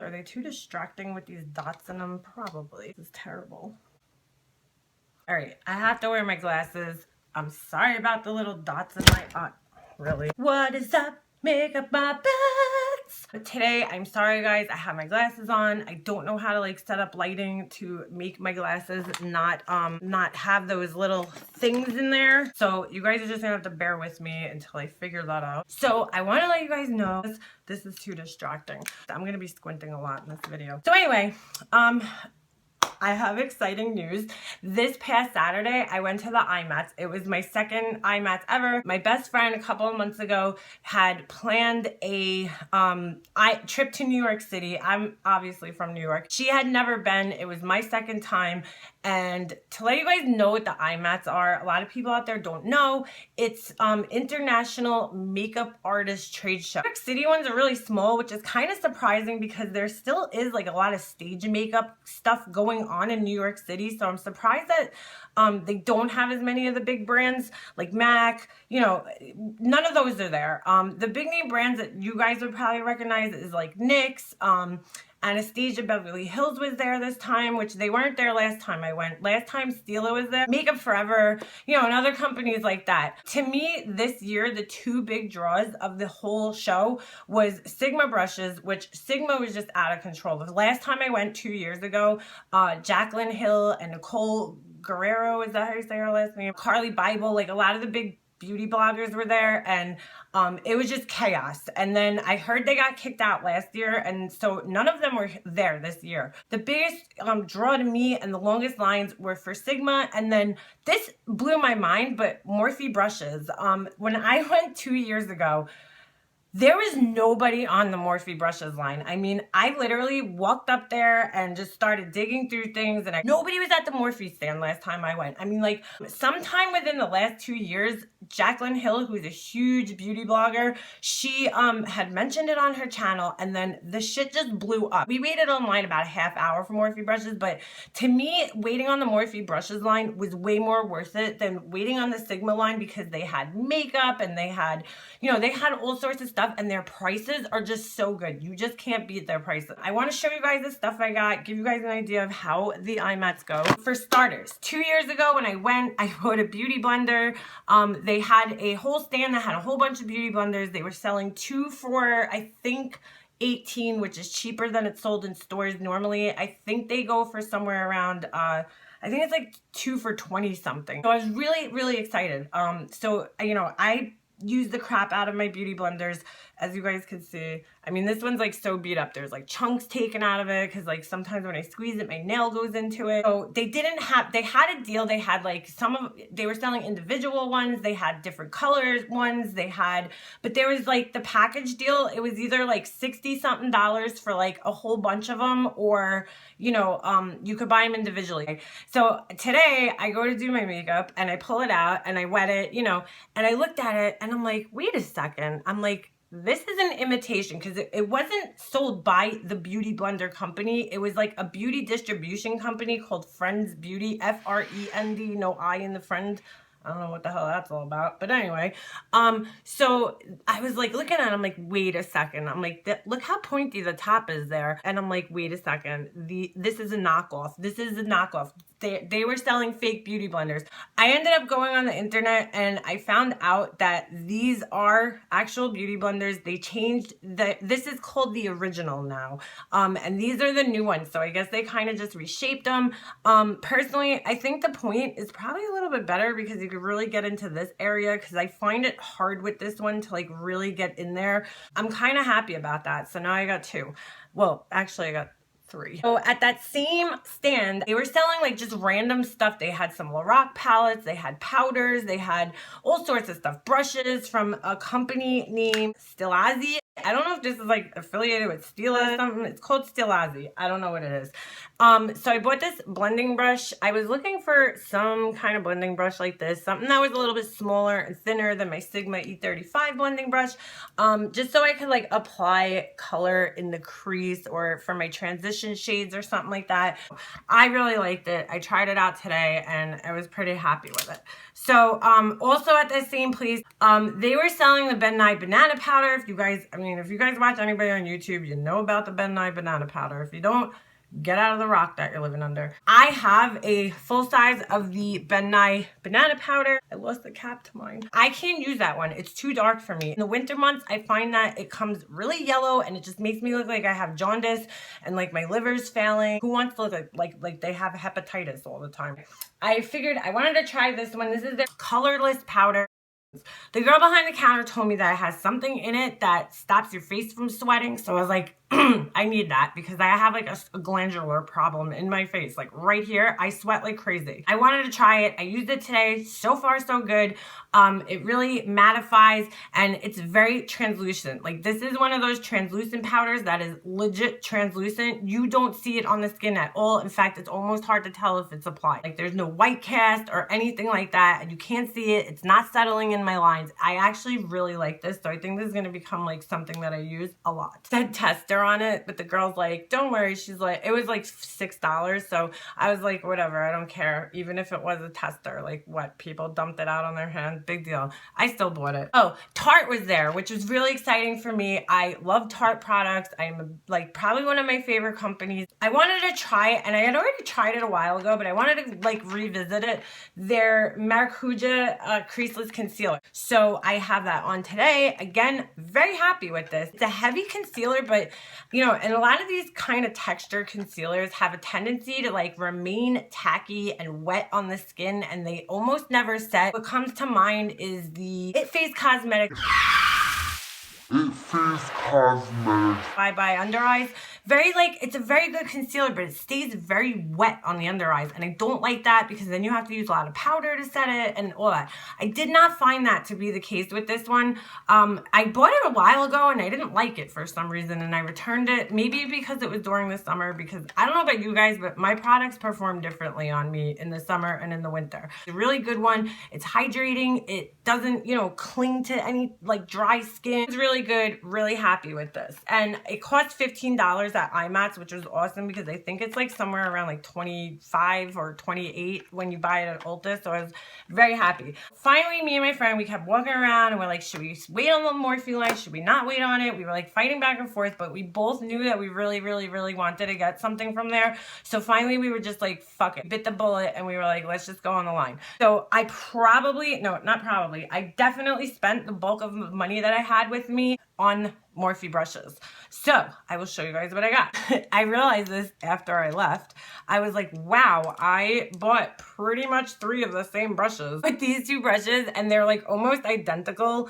Are they too distracting with these dots in them? Probably. This is terrible. All right, I have to wear my glasses. I'm sorry about the little dots in my eye. Really? What is up? Make up my beds. But today, I'm sorry guys, I have my glasses on. I don't know how to like set up lighting to make my glasses not have those little things in there. So you guys are just gonna have to bear with me until I figure that out. So I want to let you guys know this is too distracting. I'm gonna be squinting a lot in this video. So anyway, I have exciting news. This past Saturday, I went to the IMATS. It was my second IMATS ever. My best friend a couple of months ago had planned a trip to New York City. I'm obviously from New York. She had never been. It was my second time. And to let you guys know what the IMATS are, a lot of people out there don't know, it's International Makeup Artist Trade Show. New York City ones are really small, which is kind of surprising because there still is like a lot of stage makeup stuff going on in New York City. So I'm surprised that they don't have as many of the big brands like MAC, you know, none of those are there. The big name brands that you guys would probably recognize is like NYX, Anastasia Beverly Hills was there this time, which they weren't there last time I went. Last time Stila was there. Makeup Forever, you know, and other companies like that. To me, this year, the two big draws of the whole show was Sigma brushes, which Sigma was just out of control. The last time I went 2 years ago, Jaclyn Hill and Nicole Guerrero, is that how you say her last name? Carly Bible, like a lot of the big beauty bloggers were there, and it was just chaos. And then I heard they got kicked out last year, and so none of them were there this year. The biggest draw to me and the longest lines were for Sigma, and then this blew my mind, but Morphe brushes. When I went 2 years ago, there was nobody on the Morphe brushes line. I mean, I literally walked up there and just started digging through things, and nobody was at the Morphe stand last time I went. I mean, like, sometime within the last 2 years, Jaclyn Hill, who's a huge beauty blogger, she had mentioned it on her channel, and then the shit just blew up. We waited online about a half hour for Morphe brushes, but to me, waiting on the Morphe brushes line was way more worth it than waiting on the Sigma line, because they had makeup and they had, you know, they had all sorts of stuff, and their prices are just so good. You just can't beat their prices. I want to show you guys the stuff I got, give you guys an idea of how the IMATS go. For starters, 2 years ago when I went, I bought a beauty blender. They had a whole stand that had a whole bunch of beauty blenders. They were selling 2 for, I think, $18, which is cheaper than it's sold in stores normally. I think they go for somewhere around, I think it's like 2 for 20 something. So I was really, really excited. So, you know, I use the crap out of my beauty blenders, as you guys can see. I mean, this one's like so beat up. There's like chunks taken out of it because like sometimes when I squeeze it, my nail goes into it. So they had a deal. They had like they were selling individual ones. They had different colors ones. But there was like the package deal. It was either like 60 something dollars for like a whole bunch of them, or, you know, you could buy them individually. So today I go to do my makeup and I pull it out and I wet it, you know, and I looked at it and I'm like, wait a second. I'm like, this is an imitation, because it wasn't sold by the Beauty Blender company. It was like a beauty distribution company called Friends Beauty, F-R-E-N-D, no I in the friend. I don't know what the hell that's all about. But anyway, so I was like looking at it, I'm like, wait a second. I'm like, look how pointy the top is there. And I'm like, wait a second. This is a knockoff. This is a knockoff. They were selling fake beauty blenders. I ended up going on the internet and I found out that these are actual beauty blenders. They changed this is called the original now. And these are the new ones. So I guess they kind of just reshaped them. Personally, I think the point is probably a little bit better because you could really get into this area, because I find it hard with this one to like really get in there. I'm kind of happy about that. So now I got 2. Well, actually I got 3. So at that same stand, they were selling like just random stuff. They had some Lorac palettes, they had powders, they had all sorts of stuff. Brushes from a company named Stilazi. I don't know if this is like affiliated with Stila or something. It's called Stilazi. I don't know what it is. So I bought this blending brush. I was looking for some kind of blending brush like this, something that was a little bit smaller and thinner than my Sigma E35 blending brush, just so I could like apply color in the crease or for my transition shades or something like that. I really liked it. I tried it out today and I was pretty happy with it. So also at the same place, they were selling the Ben Nye banana powder. If you guys, if you guys watch anybody on YouTube, you know about the Ben Nye banana powder. If you don't, get out of the rock that you're living under. I have a full size of the Ben Nye banana powder. I lost the cap to mine. I can't use that one. It's too dark for me. In the winter months, I find that it comes really yellow and it just makes me look like I have jaundice and like my liver's failing. Who wants to look like they have hepatitis all the time? I figured I wanted to try this one. This is their colorless powder. The girl behind the counter told me that it has something in it that stops your face from sweating. So I was like, I need that because I have like a glandular problem in my face. Like right here, I sweat like crazy. I wanted to try it. I used it today. So far, so good. It really mattifies and it's very translucent. Like this is one of those translucent powders that is legit translucent. You don't see it on the skin at all. In fact, it's almost hard to tell if it's applied. Like there's no white cast or anything like that. And you can't see it. It's not settling in my lines. I actually really like this. So I think this is going to become like something that I use a lot. Said tester on it, but the girl's like, don't worry. She's like, it was like $6. So I was like, whatever. I don't care. Even if it was a tester, like what, people dumped it out on their hands. Big deal. I still bought it. Oh, Tarte was there, which was really exciting for me. I love Tarte products. I'm like probably one of my favorite companies. I wanted to try it and I had already tried it a while ago, but I wanted to like revisit it. Their Maracuja creaseless concealer. So I have that on today. Again, very happy with this. It's a heavy concealer, but you know, and a lot of these kind of texture concealers have a tendency to like remain tacky and wet on the skin and they almost never set. What comes to mind is the It Face Cosmetics Bye Bye Under Eyes. Very like, it's a very good concealer, but it stays very wet on the under eyes. And I don't like that because then you have to use a lot of powder to set it and all that. I did not find that to be the case with this one. I bought it a while ago and I didn't like it for some reason and I returned it. Maybe because it was during the summer, because I don't know about you guys, but my products perform differently on me in the summer and in the winter. It's a really good one. It's hydrating. It doesn't, you know, cling to any like dry skin. It's really good. Really happy with this. And it cost $15 at IMATS, which was awesome because I think it's like somewhere around like 25 or 28 when you buy it at Ulta. So I was very happy. Finally, me and my friend, we kept walking around and we're like, should we wait on the Morphe line? Should we not wait on it? We were like fighting back and forth, but we both knew that we really, really, really wanted to get something from there. So finally we were just like, fuck it, bit the bullet. And we were like, let's just go on the line. So I definitely spent the bulk of the money that I had with me on Morphe brushes. So I will show you guys what I got. I realized this after I left. I was like, wow, I bought pretty much 3 of the same brushes with these 2 brushes and they're like almost identical.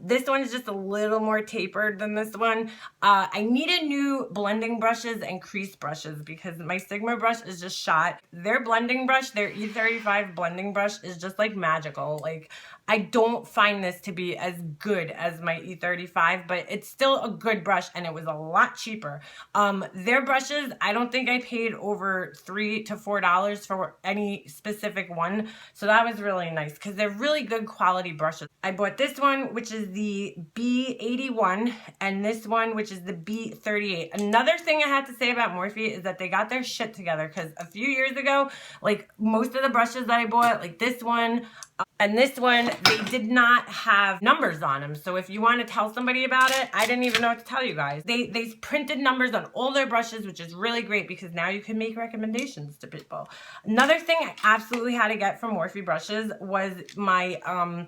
This one is just a little more tapered than this one. I needed new blending brushes and crease brushes because my Sigma brush is just shot. Their blending brush, their E35 blending brush is just like magical. Like I don't find this to be as good as my E35, but it's still a good brush and it was a lot cheaper. Their brushes, I don't think I paid over $3 to $4 for any specific one. So that was really nice because they're really good quality brushes. I bought this one, which is the B81, and this one, which is the B38. Another thing I have to say about Morphe is that they got their shit together because a few years ago, like most of the brushes that I bought, like this one, and this one, they did not have numbers on them. So if you want to tell somebody about it, I didn't even know what to tell you guys. They printed numbers on all their brushes, which is really great because now you can make recommendations to people. Another thing I absolutely had to get from Morphe brushes was my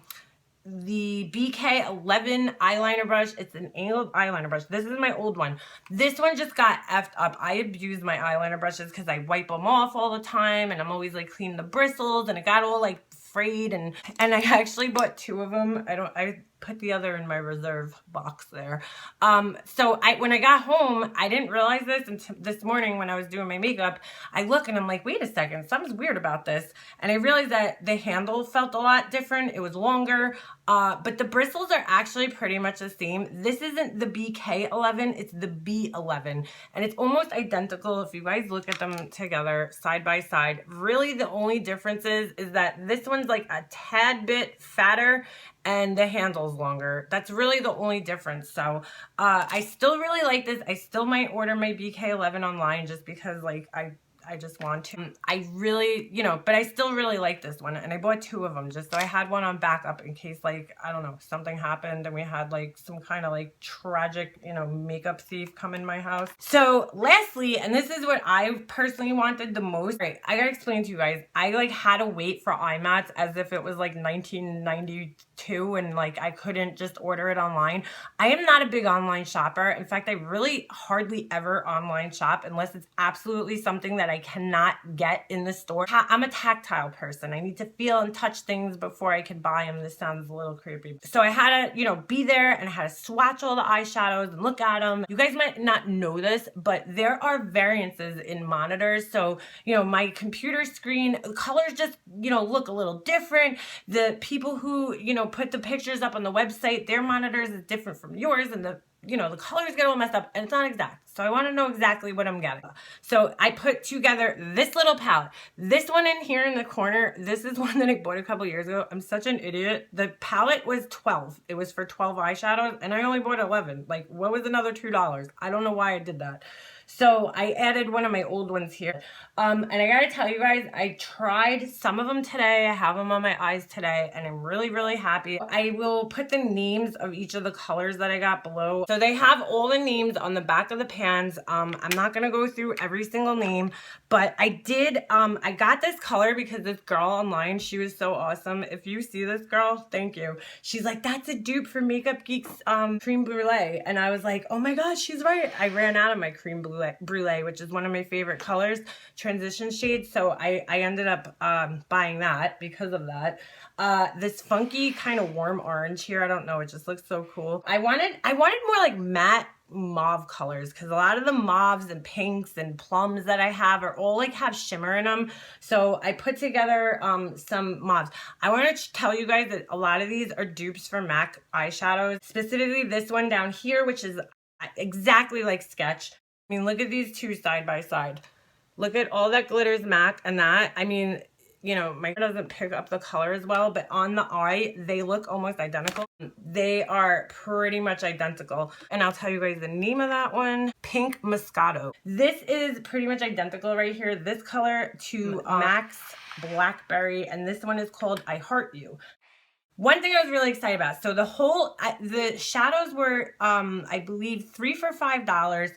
the BK11 eyeliner brush. It's an angled eyeliner brush. This is my old one. This one just got effed up. I abuse my eyeliner brushes because I wipe them off all the time and I'm always like cleaning the bristles and it got all like frayed and I actually bought 2 of them. I put the other in my reserve box there. So when I got home, I didn't realize this until this morning when I was doing my makeup. I look and I'm like, wait a second, something's weird about this. And I realized that the handle felt a lot different. It was longer, but the bristles are actually pretty much the same. This isn't the BK11, it's the B11. And it's almost identical if you guys look at them together side by side. Really the only difference is that this one's like a tad bit fatter and the handle's longer. That's really the only difference. So I still really like this. I still might order my BK11 online just because like I I just want to. I really, you know, but I still really like this one. And I bought 2 of them just so I had one on backup in case, like, I don't know, something happened and we had like some kind of like tragic, you know, makeup thief come in my house. So lastly, and this is what I personally wanted the most. Right, I gotta explain to you guys. I like had to wait for IMATS as if it was like 1992 and like I couldn't just order it online. I am not a big online shopper. In fact, I really hardly ever online shop unless it's absolutely something that I cannot get in the store. I'm a tactile person. I need to feel and touch things before I can buy them. This sounds a little creepy. So I had to, you know, be there and I had to swatch all the eyeshadows and look at them. You guys might not know this, but there are variances in monitors. So, you know, my computer screen colors just, you know, look a little different. The people who, you know, put the pictures up on the website, their monitors is different from yours, and the, you know, the colors get all messed up and it's not exact. So I want to know exactly what I'm getting. So I put together this little palette. This one in here in the corner, this is one that I bought a couple years ago. I'm such an idiot. The palette was $12. It was for 12 eyeshadows and I only bought 11. Like, what was another $2? I don't know why I did that. So I added one of my old ones here. And I gotta tell you guys, I tried some of them today. I have them on my eyes today and I'm really, really happy. I will put the names of each of the colors that I got below. So they have all the names on the back of the pans. I'm not gonna go through every single name, but I did, I got this color because this girl online, she was so awesome. If you see this girl, thank you. She's like, that's a dupe for Makeup Geek's Cream Brulee. And I was like, oh my gosh, she's right. I ran out of my Cream Brulee, which is one of my favorite colors, transition shades. So I ended up buying that because of that. This funky kind of warm orange here. I don't know. It just looks so cool. I wanted more like matte mauve colors because a lot of the mauves and pinks and plums that I have are all like have shimmer in them. So I put together some mauves. I want to tell you guys that a lot of these are dupes for MAC eyeshadows, specifically this one down here, which is exactly like Sketch. I mean, look at these two side by side. Look at all that glitters MAC and that. I mean, you know, my doesn't pick up the color as well, but on the eye, they look almost identical. They are pretty much identical. And I'll tell you guys the name of that one, Pink Moscato. This is pretty much identical right here. This color to MAC's Blackberry, and this one is called I Heart You. One thing I was really excited about. So the shadows were, I believe, 3 for $5.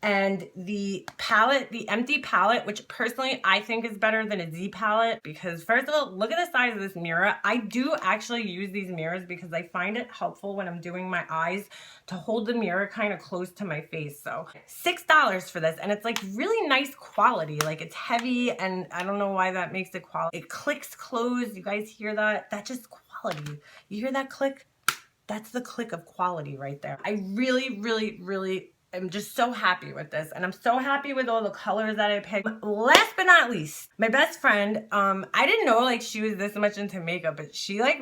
And the palette, the empty palette, which personally I think is better than a Z palette, because first of all, look at the size of this mirror. I do actually use these mirrors because I find it helpful when I'm doing my eyes to hold the mirror kind of close to my face. So $6 for this, and it's like really nice quality. Like, it's heavy, and I don't know why that makes it quality. It clicks closed. You guys hear that? That's just quality. You hear that click? That's the click of quality right there. I really, really, really I'm just so happy with this, and I'm so happy with all the colors that I picked. Last but not least, my best friend, I didn't know like she was this much into makeup, but she's like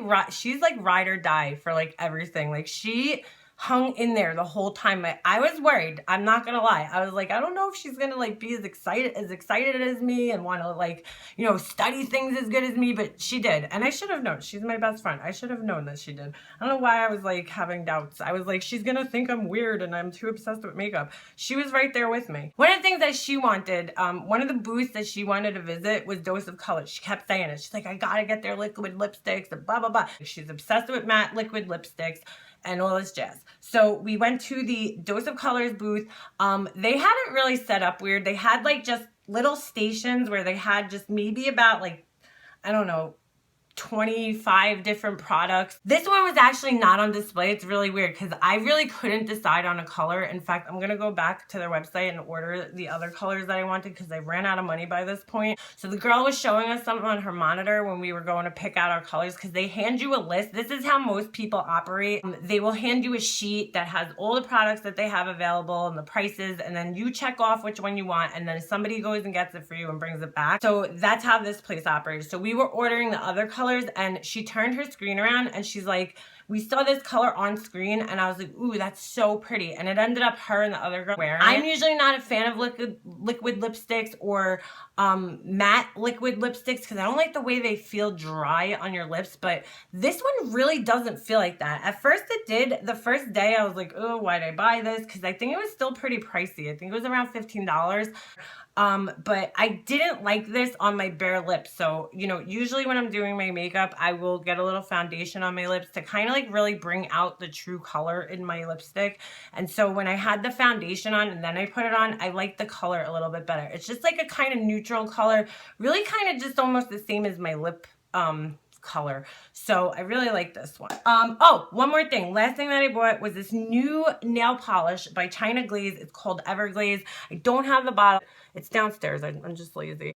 ride or die for like everything. Like, she hung in there the whole time. I was worried. I'm not gonna lie. I was like, I don't know if she's gonna like be as excited as me and want to like, you know, study things as good as me, but she did. And I should have known. She's my best friend. I should have known that she did. I don't know why I was like having doubts. I was like, she's gonna think I'm weird and I'm too obsessed with makeup. She was right there with me. One of the things that she wanted, one of the booths that she wanted to visit was Dose of Color. She kept saying it. She's like, I gotta get their liquid lipsticks and blah, blah, blah. She's obsessed with matte liquid lipsticks and all this jazz. So we went to the Dose of Colors booth. They had it really set up weird. They had like just little stations where they had just maybe about like, I don't know, 25 different products. This one was actually not on display. It's really weird because I really couldn't decide on a color. In fact, I'm gonna go back to their website and order the other colors that I wanted because I ran out of money by this point. So the girl was showing us something on her monitor when we were going to pick out our colors because they hand you a list. This is how most people operate. They will hand you a sheet that has all the products that they have available and the prices, and then you check off which one you want, and then somebody goes and gets it for you and brings it back. So that's how this place operates. So we were ordering the other colors, and she turned her screen around and she's like, we saw this color on screen and I was like, ooh, that's so pretty. And it ended up her and the other girl wearing it. I'm usually not a fan of liquid lipsticks or matte liquid lipsticks because I don't like the way they feel dry on your lips, but this one really doesn't feel like that. At first it did. The first day I was like, oh, why'd I buy this? Because I think it was still pretty pricey. I think it was around $15. But I didn't like this on my bare lips. So, you know, usually when I'm doing my makeup, I will get a little foundation on my lips to kind of like really bring out the true color in my lipstick. And so when I had the foundation on and then I put it on, I like the color a little bit better. It's just like a kind of neutral color, really kind of just almost the same as my lip, color. So I really like this one. Oh, one more thing. Last thing that I bought was this new nail polish by China Glaze. It's called Everglaze. I don't have the bottle. It's downstairs. I'm just lazy.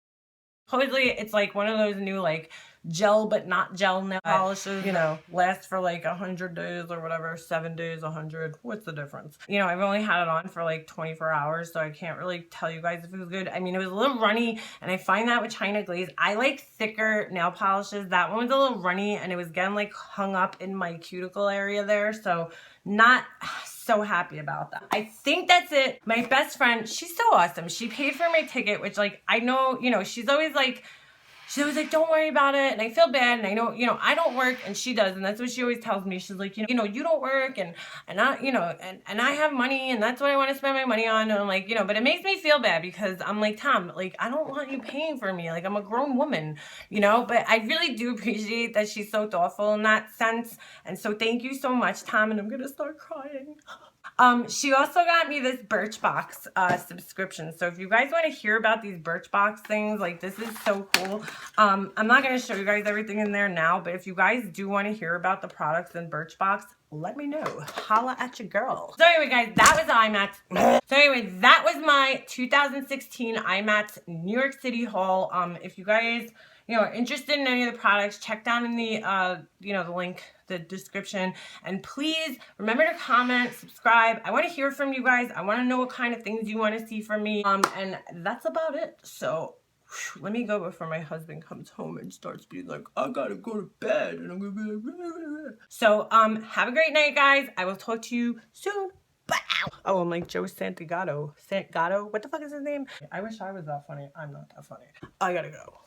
Supposedly it's like one of those new like gel but not gel nail polishes, you know, last for like 100 days or whatever, 7 days, 100. What's the difference? You know, I've only had it on for like 24 hours, so I can't really tell you guys if it was good. I mean, it was a little runny, and I find that with China Glaze. I like thicker nail polishes. That one was a little runny, and it was getting like hung up in my cuticle area there, so not so happy about that. I think that's it. My best friend, she's so awesome. She paid for my ticket, which like, I know, you know, she's always like, don't worry about it. And I feel bad. And I know, you know, I don't work and she does. And that's what she always tells me. She's like, you know, you don't work and I, you know, and I have money and that's what I want to spend my money on. And I'm like, you know, but it makes me feel bad because I'm like, Tom, like, I don't want you paying for me. Like, I'm a grown woman, you know, but I really do appreciate that she's so thoughtful in that sense. And so thank you so much, Tom. And I'm going to start crying. She also got me this Birchbox subscription. So if you guys want to hear about these Birchbox things, like this is so cool. I'm not going to show you guys everything in there now, but if you guys do want to hear about the products in Birchbox, let me know. Holla at your girl. So anyway, guys, that was IMATS. So anyway, that was my 2016 IMATS New York City haul. If you guys, you know, are interested in any of the products, check down in the, you know, the link, the description, and please remember to comment, subscribe. I want to hear from you guys. I want to know what kind of things you want to see from me. And that's about it. So let me go before my husband comes home and starts being like, I gotta go to bed, and I'm gonna be like, so have a great night, guys. I will talk to you soon. Bye. Oh, I'm like Joe Santagato. What the fuck is his name? I wish I was that funny. I'm not that funny. I gotta go.